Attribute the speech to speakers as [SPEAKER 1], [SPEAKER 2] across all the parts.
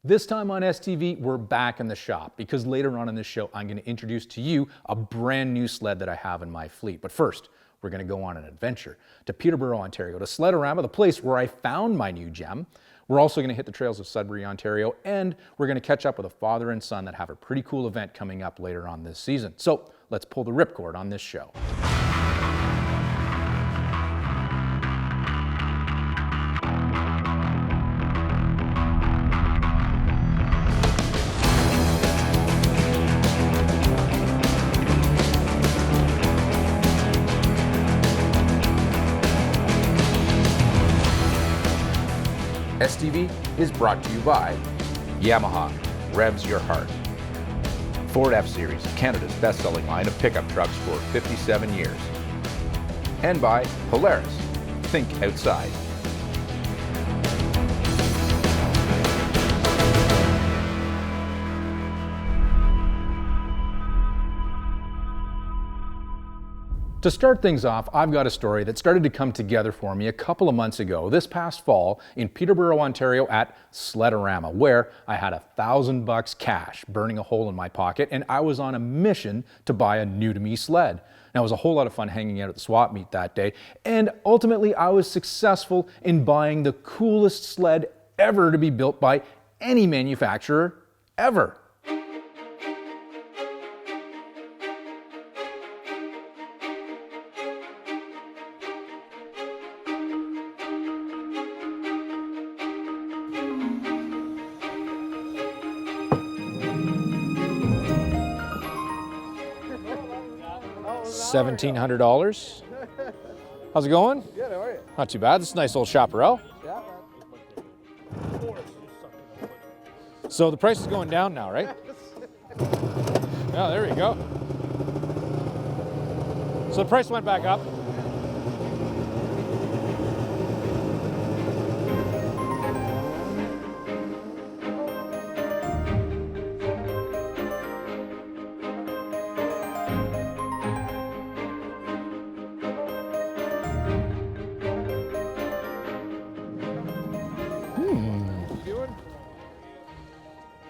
[SPEAKER 1] This time on STV, we're back in the shop because later on in this show, I'm going to introduce to you a brand new sled that I have in my fleet. But first, we're going to go on an adventure to Peterborough, Ontario, to SledARama, the place where I found my new gem. We're also going to hit the trails of Sudbury, Ontario, and we're going to catch up with a father and son that have a pretty cool event coming up later on this season. So let's pull the ripcord on this show. STV is brought to you by Yamaha, revs your heart. Ford F-Series, Canada's best-selling line of pickup trucks for 57 years. And by Polaris, think outside. To start things off, I've got a story that started to come together for me a couple of months ago, this past fall in Peterborough, Ontario at SledARama, where I had $1,000 cash burning a hole in my pocket, and I was on a mission to buy a new-to-me sled. Now, it was a whole lot of fun hanging out at the swap meet that day, and ultimately I was successful in buying the coolest sled ever to be built by any manufacturer ever. $1,700. How's it going?
[SPEAKER 2] Good, how are you?
[SPEAKER 1] Not too bad. This is a nice old chaparral.
[SPEAKER 2] Yeah.
[SPEAKER 1] So the price is going down now, right? Yeah, there we go. So the price went back up.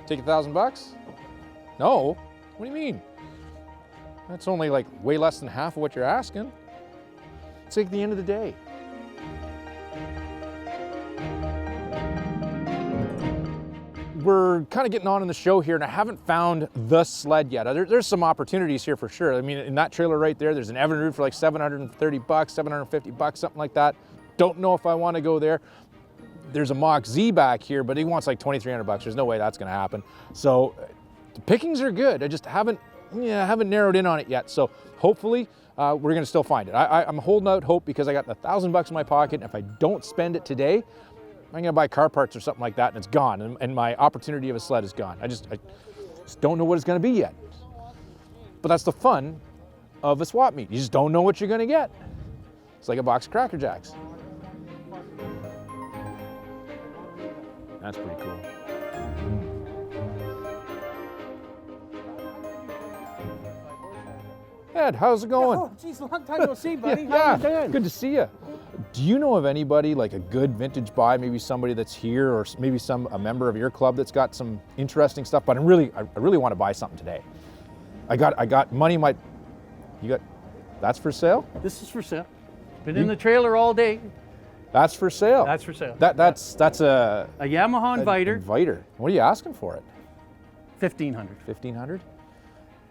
[SPEAKER 1] Take $1,000? No. What do you mean? That's only like way less than half of what you're asking. It's like the end of the day. We're kind of getting on in the show here, and I haven't found the sled yet. There's some opportunities here for sure. I mean, in that trailer right there, there's an Evinrude for like $730, $750, something like that. Don't know if I want to go there. There's a Mach Z back here, but he wants like $2,300. There's no way that's going to happen. So the pickings are good. I just haven't narrowed in on it yet. So hopefully we're going to still find it. I'm holding out hope because I got $1,000 in my pocket. And if I don't spend it today, I'm going to buy car parts or something like that, and it's gone. And my opportunity of a sled is gone. I just don't know what it's going to be yet. But that's the fun of a swap meet. You just don't know what you're going to get. It's like a box of Cracker Jacks. That's pretty cool. Ed, how's it going?
[SPEAKER 2] Oh, geez, long time no see, buddy.
[SPEAKER 1] Yeah,
[SPEAKER 2] How you doing?
[SPEAKER 1] good to see you. Do you know of anybody, like a good vintage buy, maybe somebody that's here, or maybe a member of your club that's got some interesting stuff? But I really want to buy something today. I got money in my. That's for sale?
[SPEAKER 2] This is for sale. Been in the trailer all day.
[SPEAKER 1] That's for sale.
[SPEAKER 2] That's for sale.
[SPEAKER 1] That's a
[SPEAKER 2] Yamaha Inviter.
[SPEAKER 1] Inviter. What are you asking for it?
[SPEAKER 2] $1,500.
[SPEAKER 1] $1,500.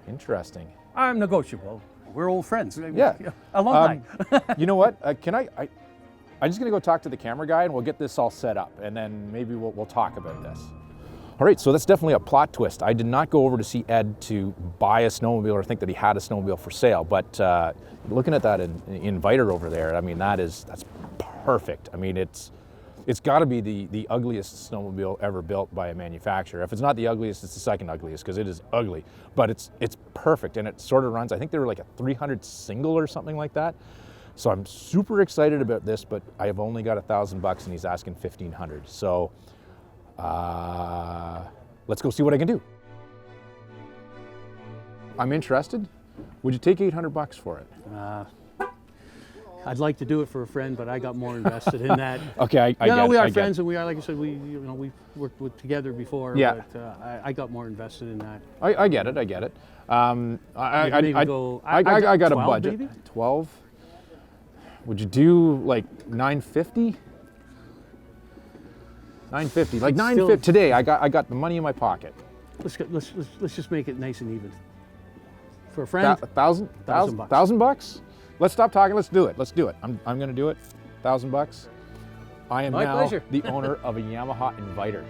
[SPEAKER 1] Interesting.
[SPEAKER 2] I'm negotiable. We're old friends.
[SPEAKER 1] Yeah.
[SPEAKER 2] Alumni.
[SPEAKER 1] You know what? I'm just gonna go talk to the camera guy, and we'll get this all set up, and then maybe we'll talk about this. All right, so that's definitely a plot twist. I did not go over to see Ed to buy a snowmobile or think that he had a snowmobile for sale, but looking at that Inviter over there, I mean, that's perfect. I mean, it's got to be the ugliest snowmobile ever built by a manufacturer. If it's not the ugliest, it's the second ugliest, because it is ugly. But it's perfect, and it sort of runs. I think they were like a 300 single or something like that. So I'm super excited about this, but I have only got $1,000, and he's asking $1,500. So let's go see what I can do. I'm interested. Would you take $800 for it?
[SPEAKER 2] I'd like to do it for a friend, but I got more invested in that.
[SPEAKER 1] Okay, I
[SPEAKER 2] Yeah,
[SPEAKER 1] get
[SPEAKER 2] we
[SPEAKER 1] it,
[SPEAKER 2] are
[SPEAKER 1] I get
[SPEAKER 2] friends,
[SPEAKER 1] it.
[SPEAKER 2] and we are, like I said, we've worked together before.
[SPEAKER 1] Yeah.
[SPEAKER 2] But I got more invested in that.
[SPEAKER 1] I get it, I get it.
[SPEAKER 2] Maybe go-
[SPEAKER 1] I got a
[SPEAKER 2] 12
[SPEAKER 1] budget.
[SPEAKER 2] maybe?
[SPEAKER 1] 12? Would you do like 950? 950, like
[SPEAKER 2] It's
[SPEAKER 1] 950
[SPEAKER 2] still-
[SPEAKER 1] today. I got the money in my pocket.
[SPEAKER 2] Let's just make it nice and even. For a friend,
[SPEAKER 1] $1,000
[SPEAKER 2] $1,000.
[SPEAKER 1] $1,000? Let's stop talking. Let's do it. Let's do it. I'm going to do it. $1,000. I am
[SPEAKER 2] My
[SPEAKER 1] now
[SPEAKER 2] pleasure.
[SPEAKER 1] the owner of a Yamaha Inviter.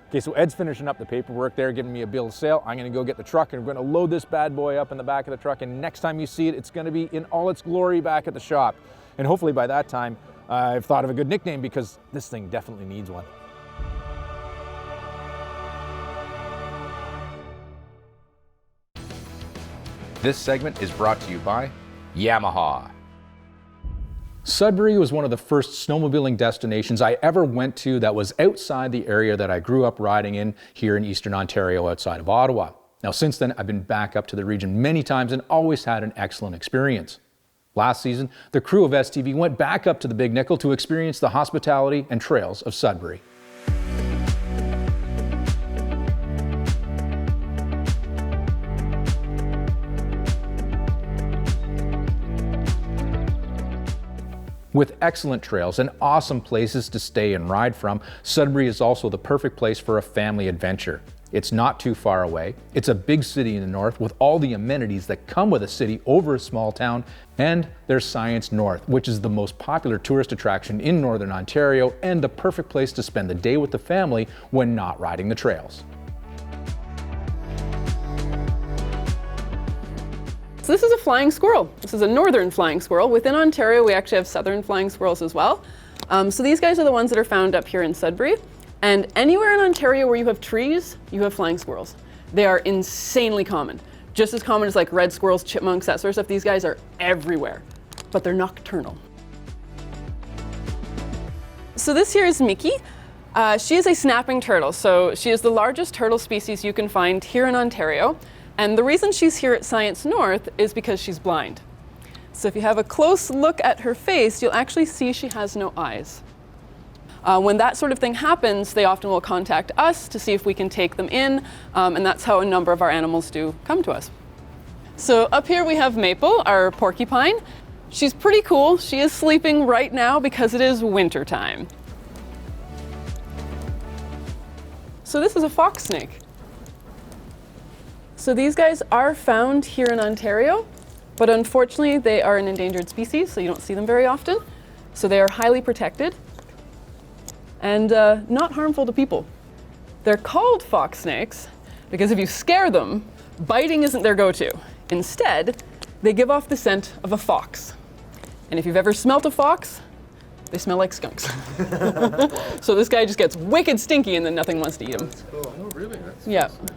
[SPEAKER 1] Okay, so Ed's finishing up the paperwork there, giving me a bill of sale. I'm gonna go get the truck and we're gonna load this bad boy up in the back of the truck, and next time you see it, it's gonna be in all its glory back at the shop. And hopefully by that time, I've thought of a good nickname, because this thing definitely needs one. This segment is brought to you by Yamaha. Sudbury was one of the first snowmobiling destinations I ever went to that was outside the area that I grew up riding in here in Eastern Ontario outside of Ottawa. Now since then, I've been back up to the region many times and always had an excellent experience. Last season, the crew of STV went back up to the Big Nickel to experience the hospitality and trails of Sudbury. With excellent trails and awesome places to stay and ride from, Sudbury is also the perfect place for a family adventure. It's not too far away. It's a big city in the north with all the amenities that come with a city over a small town. And there's Science North, which is the most popular tourist attraction in Northern Ontario and the perfect place to spend the day with the family when not riding the trails.
[SPEAKER 3] So this is a flying squirrel. This is a northern flying squirrel. Within Ontario, we actually have southern flying squirrels as well. So these guys are the ones that are found up here in Sudbury. And anywhere in Ontario where you have trees, you have flying squirrels. They are insanely common. Just as common as like red squirrels, chipmunks, that sort of stuff. These guys are everywhere, but they're nocturnal. So this here is Mickey. She is a snapping turtle. So she is the largest turtle species you can find here in Ontario. And the reason she's here at Science North is because she's blind. So if you have a close look at her face, you'll actually see she has no eyes. When that sort of thing happens, they often will contact us to see if we can take them in, and that's how a number of our animals do come to us. So up here we have Maple, our porcupine. She's pretty cool. She is sleeping right now because it is winter time. So this is a fox snake. So these guys are found here in Ontario, but unfortunately they are an endangered species, so you don't see them very often. So they are highly protected and not harmful to people. They're called fox snakes because if you scare them, biting isn't their go-to. Instead, they give off the scent of a fox. And if you've ever smelt a fox, they smell like skunks. So this guy just gets wicked stinky and then nothing wants to eat him.
[SPEAKER 4] That's cool. Oh, really? That's
[SPEAKER 3] Yeah.
[SPEAKER 4] awesome.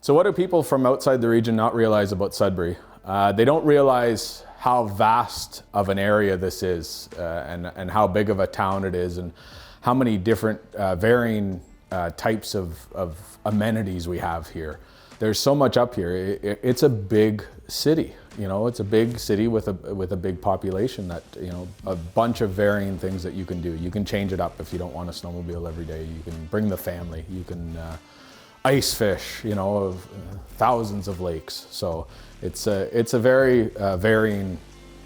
[SPEAKER 4] So what do people from outside the region not realize about Sudbury? They don't realize how vast of an area this is and how big of a town it is and how many different varying types of amenities we have here. There's so much up here. It's a big city, you know, it's a big city with a big population that, you know, a bunch of varying things that you can do. You can change it up if you don't want to snowmobile every day. You can bring the family. You can ice fish, you know, of thousands of lakes. So it's a very varying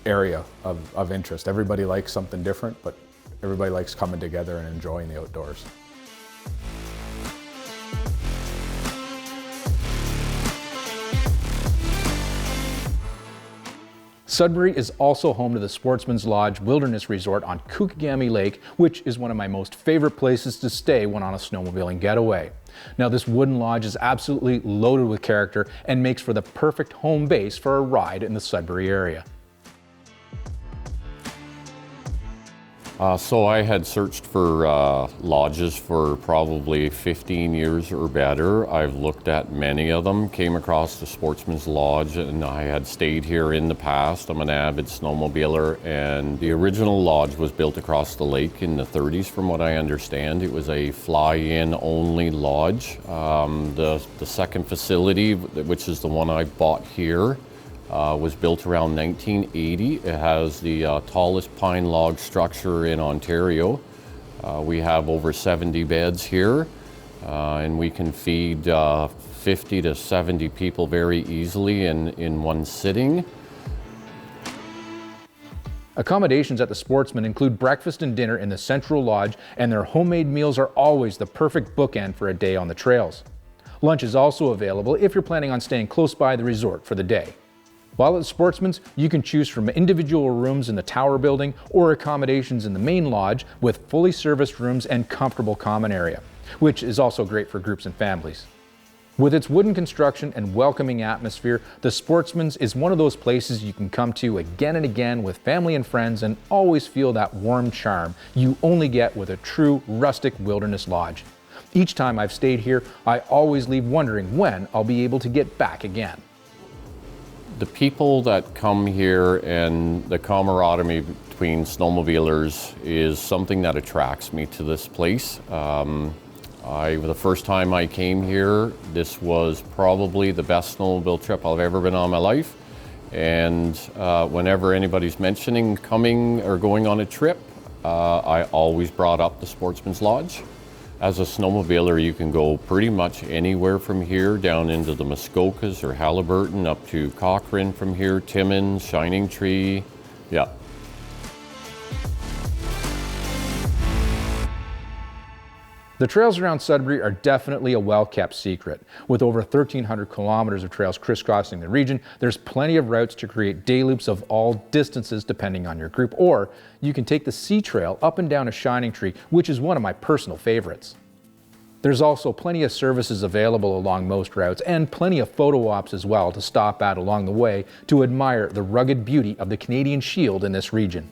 [SPEAKER 4] area of interest. Everybody likes something different, but everybody likes coming together and enjoying the outdoors.
[SPEAKER 1] Sudbury is also home to the Sportsman's Lodge Wilderness Resort on Kookagami Lake, which is one of my most favorite places to stay when on a snowmobiling getaway. Now, this wooden lodge is absolutely loaded with character and makes for the perfect home base for a ride in the Sudbury area.
[SPEAKER 5] So I had searched for lodges for probably 15 years or better. I've looked at many of them, came across the Sportsman's Lodge, and I had stayed here in the past. I'm an avid snowmobiler, and the original lodge was built across the lake in the 30s, from what I understand. It was a fly-in only lodge. The second facility, which is the one I bought here, was built around 1980. It has the tallest pine log structure in Ontario. We have over 70 beds here, and we can feed 50 to 70 people very easily in one sitting.
[SPEAKER 1] Accommodations at the Sportsman include breakfast and dinner in the central lodge, and their homemade meals are always the perfect bookend for a day on the trails. Lunch is also available if you're planning on staying close by the resort for the day. While at the Sportsman's, you can choose from individual rooms in the tower building or accommodations in the main lodge with fully serviced rooms and comfortable common area, which is also great for groups and families. With its wooden construction and welcoming atmosphere, the Sportsman's is one of those places you can come to again and again with family and friends and always feel that warm charm you only get with a true rustic wilderness lodge. Each time I've stayed here, I always leave wondering when I'll be able to get back again.
[SPEAKER 5] The people that come here and the camaraderie between snowmobilers is something that attracts me to this place. The first time I came here, this was probably the best snowmobile trip I've ever been on in my life. And whenever anybody's mentioning coming or going on a trip, I always brought up the Sportsman's Lodge. As a snowmobiler, you can go pretty much anywhere from here down into the Muskokas or Haliburton, up to Cochrane from here, Timmins, Shining Tree, yeah.
[SPEAKER 1] The trails around Sudbury are definitely a well-kept secret. With over 1,300 kilometers of trails crisscrossing the region, there's plenty of routes to create day loops of all distances depending on your group, or you can take the Sea Trail up and down a Shining Tree, which is one of my personal favorites. There's also plenty of services available along most routes and plenty of photo ops as well to stop at along the way to admire the rugged beauty of the Canadian Shield in this region.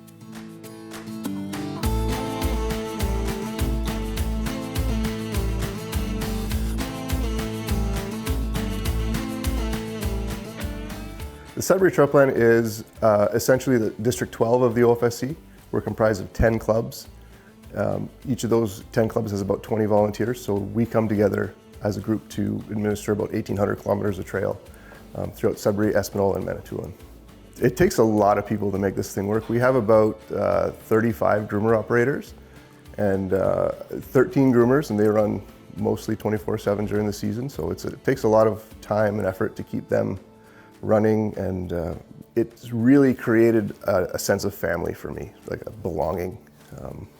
[SPEAKER 6] The Sudbury Trail Plan is essentially the District 12 of the OFSC. We're comprised of 10 clubs. Each of those 10 clubs has about 20 volunteers, so we come together as a group to administer about 1,800 kilometers of trail throughout Sudbury, Espanola, and Manitoulin. It takes a lot of people to make this thing work. We have about 35 groomer operators and 13 groomers, and they run mostly 24/7 during the season, so it takes a lot of time and effort to keep them running, and it's really created a sense of family for me, like a belonging.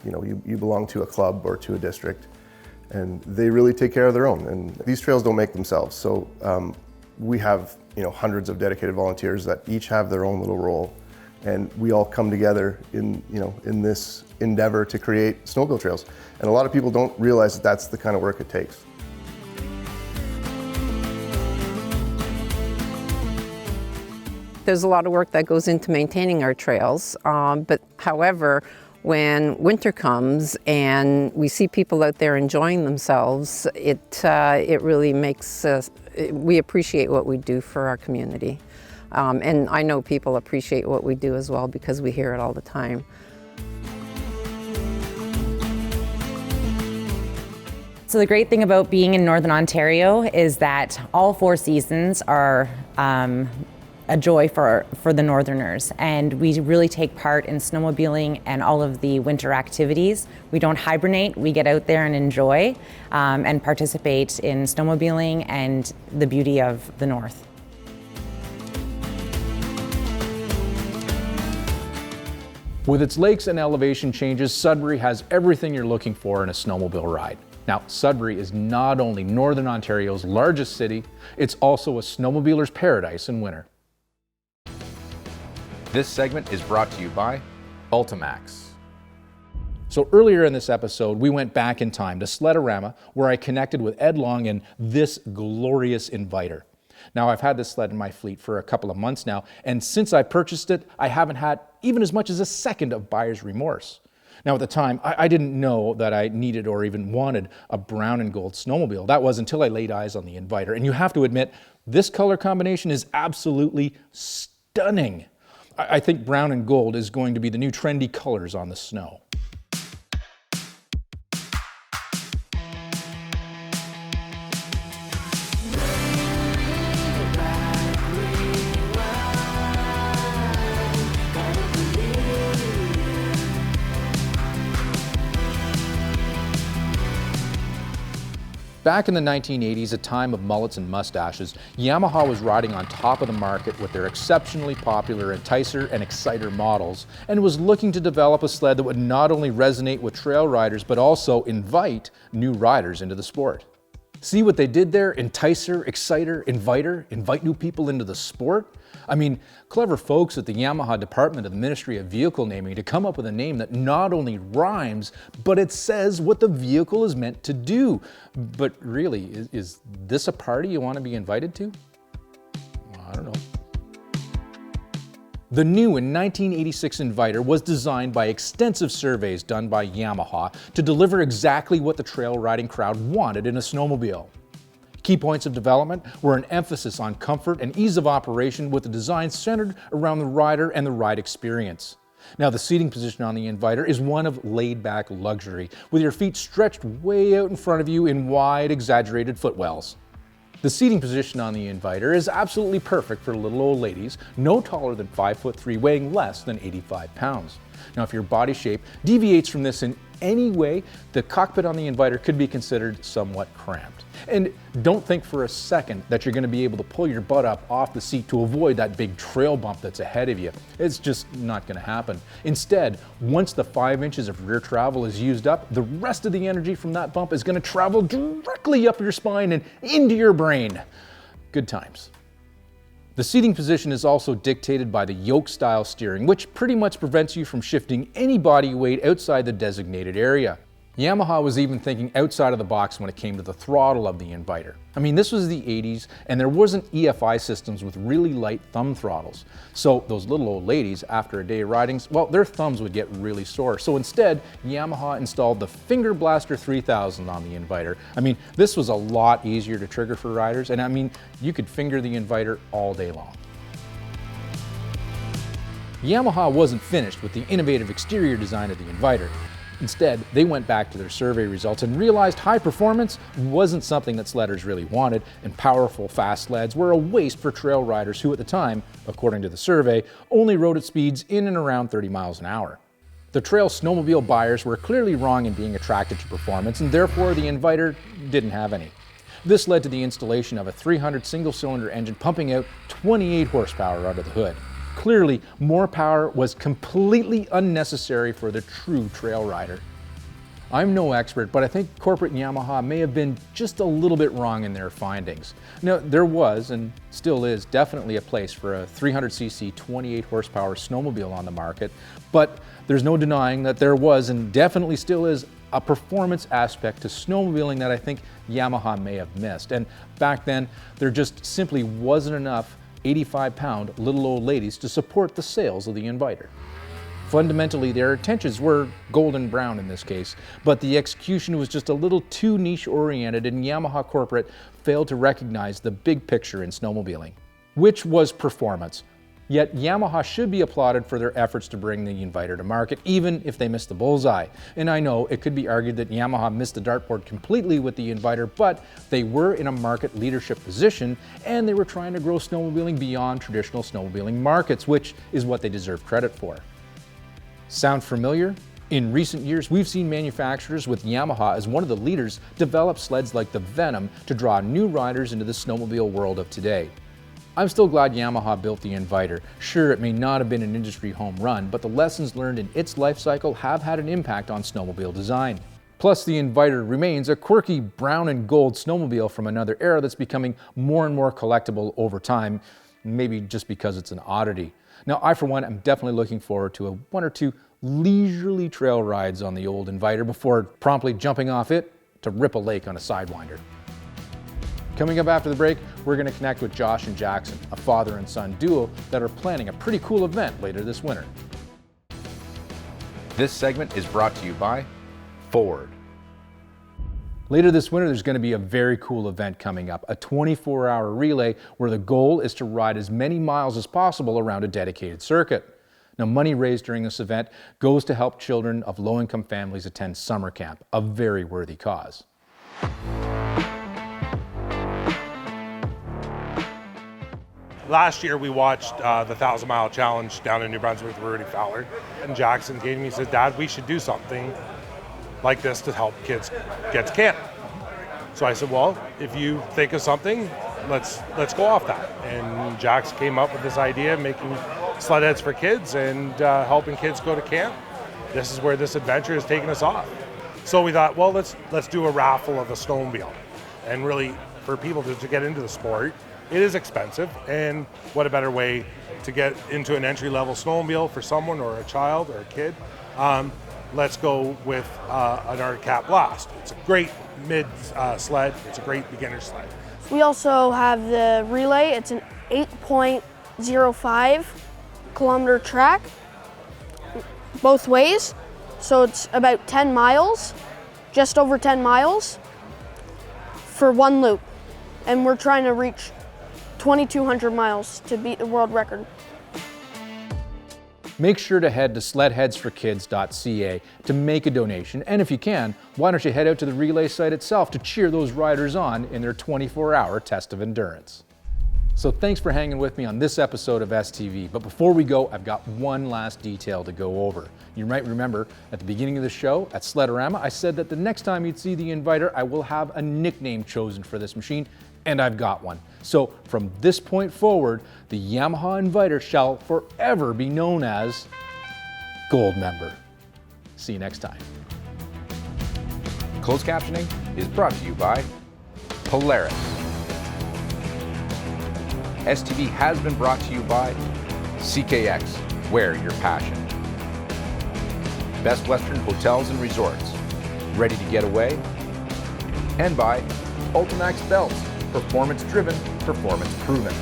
[SPEAKER 6] You belong to a club or to a district, and they really take care of their own. And these trails don't make themselves, so we have hundreds of dedicated volunteers that each have their own little role, and we all come together in this endeavor to create snowmobile trails. And a lot of people don't realize that that's the kind of work it takes.
[SPEAKER 7] There's a lot of work that goes into maintaining our trails, but however, when winter comes and we see people out there enjoying themselves, it really makes we appreciate what we do for our community. And I know people appreciate what we do as well because we hear it all the time.
[SPEAKER 8] So the great thing about being in Northern Ontario is that all 4 seasons are a joy for the Northerners, and we really take part in snowmobiling and all of the winter activities. We don't hibernate, we get out there and enjoy and participate in snowmobiling and the beauty of the North.
[SPEAKER 1] With its lakes and elevation changes, Sudbury has everything you're looking for in a snowmobile ride. Now, Sudbury is not only Northern Ontario's largest city, it's also a snowmobiler's paradise in winter. This segment is brought to you by Ultimax. So earlier in this episode, we went back in time to SledARama, where I connected with Ed Long and this glorious Inviter. Now, I've had this sled in my fleet for a couple of months now, and since I purchased it, I haven't had even as much as a second of buyer's remorse. Now at the time, I didn't know that I needed or even wanted a brown and gold snowmobile. That was until I laid eyes on the Inviter. And you have to admit, this color combination is absolutely stunning. I think brown and gold is going to be the new trendy colors on the snow. Back in the 1980s, a time of mullets and mustaches, Yamaha was riding on top of the market with their exceptionally popular Enticer and Exciter models, and was looking to develop a sled that would not only resonate with trail riders, but also invite new riders into the sport. See what they did there? Enticer, Exciter, Inviter, invite new people into the sport? I mean, clever folks at the Yamaha department of the Ministry of Vehicle Naming to come up with a name that not only rhymes, but it says what the vehicle is meant to do. But really, is this a party you want to be invited to? I don't know. The new in 1986 Inviter was designed by extensive surveys done by Yamaha to deliver exactly what the trail riding crowd wanted in a snowmobile. Key points of development were an emphasis on comfort and ease of operation with a design centered around the rider and the ride experience. Now the seating position on the Inviter is one of laid-back luxury, with your feet stretched way out in front of you in wide, exaggerated footwells. The seating position on the Inviter is absolutely perfect for little old ladies, no taller than 5'3", weighing less than 85 pounds. Now if your body shape deviates from this in any way, the cockpit on the Inviter could be considered somewhat cramped. And don't think for a second that you're going to be able to pull your butt up off the seat to avoid that big trail bump that's ahead of you. It's just not going to happen. Instead, once the 5 inches of rear travel is used up, the rest of the energy from that bump is going to travel directly up your spine and into your brain. Good times. The seating position is also dictated by the yoke-style steering, which pretty much prevents you from shifting any body weight outside the designated area. Yamaha was even thinking outside of the box when it came to the throttle of the Inviter. I mean, this was the 80s, and there wasn't EFI systems with really light thumb throttles. So those little old ladies, after a day of riding, well, their thumbs would get really sore. So instead, Yamaha installed the Finger Blaster 3000 on the Inviter. I mean, this was a lot easier to trigger for riders, and I mean, you could finger the Inviter all day long. Yamaha wasn't finished with the innovative exterior design of the Inviter. Instead, they went back to their survey results and realized high performance wasn't something that sledders really wanted, and powerful, fast sleds were a waste for trail riders who at the time, according to the survey, only rode at speeds in and around 30 miles an hour. The trail snowmobile buyers were clearly wrong in being attracted to performance, and therefore the Inviter didn't have any. This led to the installation of a 300 single-cylinder engine pumping out 28 horsepower under the hood. Clearly, more power was completely unnecessary for the true trail rider. I'm no expert, but I think corporate Yamaha may have been just a little bit wrong in their findings. Now, there was, and still is, definitely a place for a 300cc 28 horsepower snowmobile on the market, but there's no denying that there was, and definitely still is, a performance aspect to snowmobiling that I think Yamaha may have missed. And back then, there just simply wasn't enough 85-pound little old ladies to support the sales of the Inviter. Fundamentally, their intentions were golden brown in this case, but the execution was just a little too niche-oriented, and Yamaha corporate failed to recognize the big picture in snowmobiling, which was performance. Yet Yamaha should be applauded for their efforts to bring the Inviter to market, even if they missed the bullseye. And I know it could be argued that Yamaha missed the dartboard completely with the Inviter, but they were in a market leadership position, and they were trying to grow snowmobiling beyond traditional snowmobiling markets, which is what they deserve credit for. Sound familiar? In recent years, we've seen manufacturers with Yamaha as one of the leaders develop sleds like the Venom to draw new riders into the snowmobile world of today. I'm still glad Yamaha built the Inviter. Sure, it may not have been an industry home run, but the lessons learned in its life cycle have had an impact on snowmobile design. Plus, the Inviter remains a quirky brown and gold snowmobile from another era that's becoming more and more collectible over time, maybe just because it's an oddity. Now, I for one am definitely looking forward to one or two leisurely trail rides on the old Inviter before promptly jumping off it to Ripple Lake on a Sidewinder. Coming up after the break, we're going to connect with Josh and Jackson, a father and son duo that are planning a pretty cool event later this winter. This segment is brought to you by Ford. Later this winter, there's going to be a very cool event coming up, a 24-hour relay where the goal is to ride as many miles as possible around a dedicated circuit. Now, money raised during this event goes to help children of low-income families attend summer camp, a very worthy cause.
[SPEAKER 9] Last year we watched the 1,000 Mile Challenge down in New Brunswick with Rudy Fowler. And Jackson came to me and said, Dad, we should do something like this to help kids get to camp. So I said, well, if you think of something, let's go off that. And Jackson came up with this idea of making sled heads for kids and helping kids go to camp. This is where this adventure has taken us off. So we thought, well, let's do a raffle of a snowmobile. And really, for people to get into the sport, it is expensive, and what a better way to get into an entry-level snowmobile for someone or a child or a kid. Let's go with an Arctic Cat Blast. It's a great mid sled. It's a great beginner sled.
[SPEAKER 10] We also have the relay. It's an 8.05 kilometer track both ways. So it's about 10 miles, just over 10 miles for one loop. And we're trying to reach 2,200 miles to beat the world record.
[SPEAKER 1] Make sure to head to sledheadsforkids.ca to make a donation, and if you can, why don't you head out to the relay site itself to cheer those riders on in their 24-hour test of endurance. So thanks for hanging with me on this episode of STV, but before we go, I've got one last detail to go over. You might remember at the beginning of the show at SledARama, I said that the next time you'd see the Inviter, I will have a nickname chosen for this machine, and I've got one. So from this point forward, the Yamaha Inviter shall forever be known as Gold Member. See you next time. Closed captioning is brought to you by Polaris. STV has been brought to you by CKX, wear your passion. Best Western Hotels and Resorts, ready to get away. And by Ultimax Belts, performance driven, performance proven.